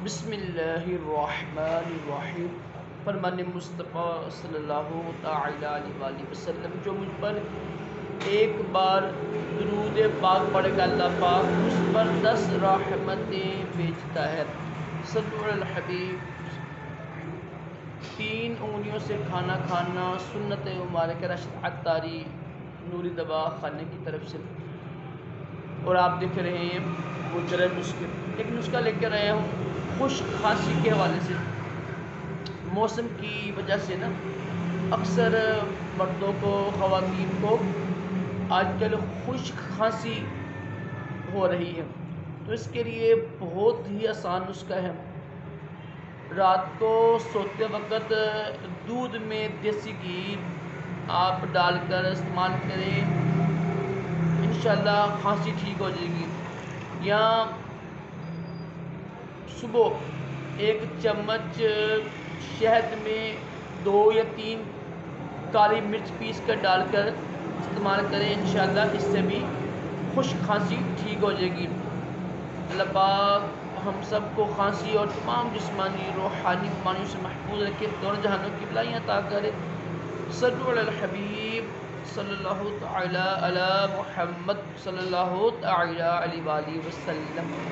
بسم اللہ الرحمن الرحیم۔ فرمان مصطفیٰ صلی اللہ تعالیٰ علیہ وآلہ وسلم، جو مجھ پر ایک بار درود پاک پڑھے گا اللہ پاک اس پر 10 رحمتیں بھیجتا ہے۔ صلو علی الحبیب۔ 3 انگلیوں سے کھانا کھانا سنت مبارکہ راشد عطاری نوری دوا خانے کی طرف سے۔ اور آپ دیکھ رہے ہیں گجرے نسخے، ایک نسخہ لے کر آیا ہوں خشک کھانسی کے حوالے سے۔ موسم کی وجہ سے نا اکثر مردوں کو، خواتین کو آج کل خشک کھانسی ہو رہی ہے، تو اس کے لیے بہت ہی آسان نسخہ ہے۔ رات کو سوتے وقت دودھ میں دیسی گھی آپ ڈال کر استعمال کریں، انشاءاللہ کھانسی ٹھیک ہو جائے گی۔ یا صبح 1 چمچ شہد میں 2 یا 3 کالی مرچ پیس کر ڈال کر استعمال کریں، انشاءاللہ اس سے بھی خشک کھانسی ٹھیک ہو جائے گی۔ اللہ پاک ہم سب کو کھانسی اور تمام جسمانی روحانی بیماریوں سے محفوظ رکھے، دونوں جہانوں کی بلائیاں عطا کرے۔ صلو علی الحبیب صلی اللہ تعالی علی محمد صلی اللہ تعالی علیہ وآلہ وسلم۔